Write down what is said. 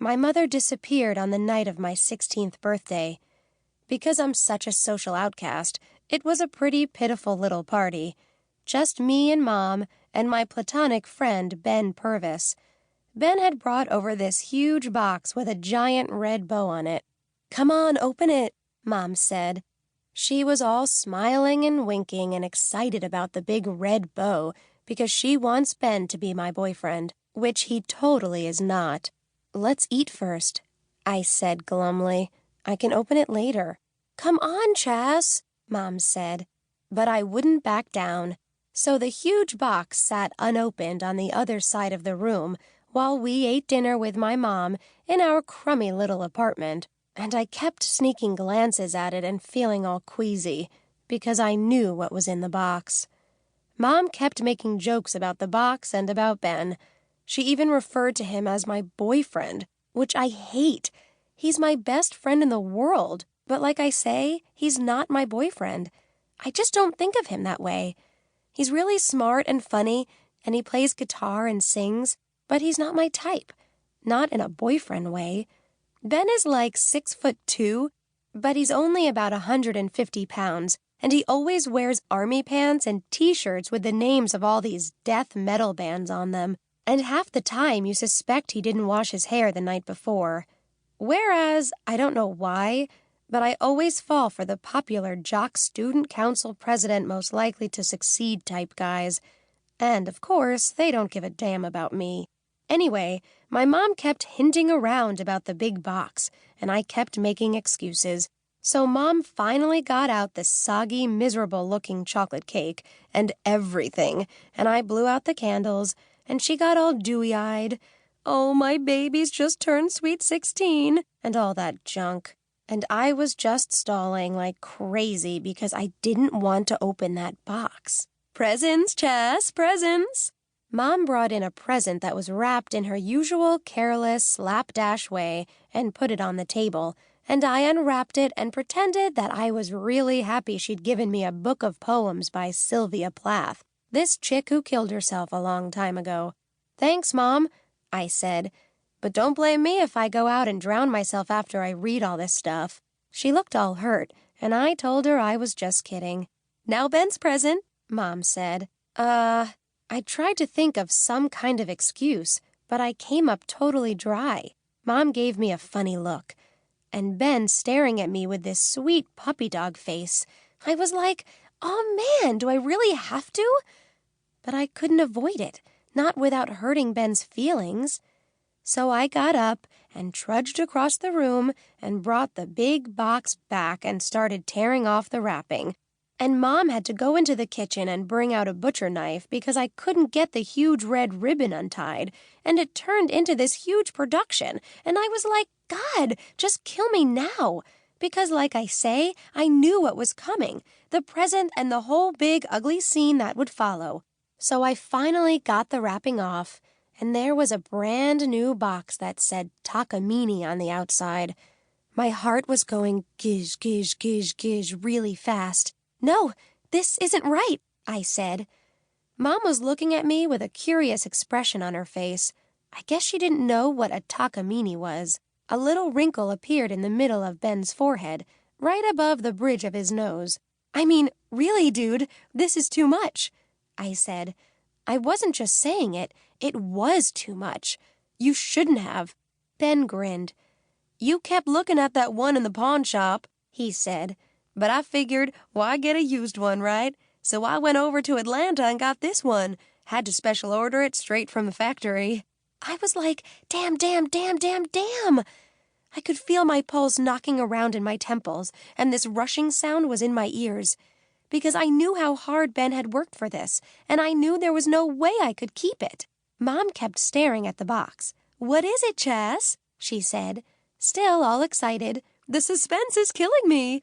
My mother disappeared on the night of my 16th birthday. Because I'm such a social outcast, it was a pretty pitiful little party. Just me and Mom and my platonic friend Ben Purvis. Ben had brought over this huge box with a giant red bow on it. "Come on, open it," Mom said. She was all smiling and winking and excited about the big red bow because she wants Ben to be my boyfriend, which he totally is not. "Let's eat first," I said glumly. "I can open it later." "Come on, Chas," Mom said. But I wouldn't back down. So the huge box sat unopened on the other side of the room while we ate dinner with my mom in our crummy little apartment, and I kept sneaking glances at it and feeling all queasy because I knew what was in the box. Mom kept making jokes about the box and about Ben. She even referred to him as my boyfriend, which I hate. He's my best friend in the world, but like I say, he's not my boyfriend. I just don't think of him that way. He's really smart and funny, and he plays guitar and sings, but he's not my type. Not in a boyfriend way. Ben is like 6'2", but he's only about 150 pounds, and he always wears army pants and T-shirts with the names of all these death metal bands on them, and half the time you suspect he didn't wash his hair the night before. Whereas, I don't know why, but I always fall for the popular jock student council president most likely to succeed type guys. And, of course, they don't give a damn about me. Anyway, my mom kept hinting around about the big box, and I kept making excuses. So Mom finally got out the soggy, miserable-looking chocolate cake and everything, and I blew out the candles, and she got all dewy-eyed. "Oh, my baby's just turned sweet 16, and all that junk. And I was just stalling like crazy because I didn't want to open that box. "Presents, Chas, presents!" Mom brought in a present that was wrapped in her usual careless, slapdash way and put it on the table, and I unwrapped it and pretended that I was really happy she'd given me a book of poems by Sylvia Plath, this chick who killed herself a long time ago. "Thanks, Mom," I said, "but don't blame me if I go out and drown myself after I read all this stuff." She looked all hurt, and I told her I was just kidding. "Now Ben's present," Mom said. I tried to think of some kind of excuse, but I came up totally dry. Mom gave me a funny look, and Ben staring at me with this sweet puppy dog face. I was like, oh man, do I really have to? But I couldn't avoid it, not without hurting Ben's feelings. So I got up and trudged across the room and brought the big box back and started tearing off the wrapping. And Mom had to go into the kitchen and bring out a butcher knife because I couldn't get the huge red ribbon untied, and it turned into this huge production, and I was like, God, just kill me now. Because, like I say, I knew what was coming, the present and the whole big ugly scene that would follow. So I finally got the wrapping off, and there was a brand new box that said Takamine on the outside. My heart was going gish, gish, gish, gish really fast. "No, this isn't right," I said. Mom was looking at me with a curious expression on her face. I guess she didn't know what a Takamine was. A little wrinkle appeared in the middle of Ben's forehead, right above the bridge of his nose. "I mean, really, dude, this is too much," I said. I wasn't just saying it. It was too much. "You shouldn't have." Ben grinned. "You kept looking at that one in the pawn shop," he said. "But I figured, why get a used one, right? So I went over to Atlanta and got this one. Had to special order it straight from the factory." I was like, damn, damn, damn, damn, damn. I could feel my pulse knocking around in my temples, and this rushing sound was in my ears. Because I knew how hard Ben had worked for this, and I knew there was no way I could keep it. Mom kept staring at the box. "What is it, Chas?" she said, still all excited. "The suspense is killing me."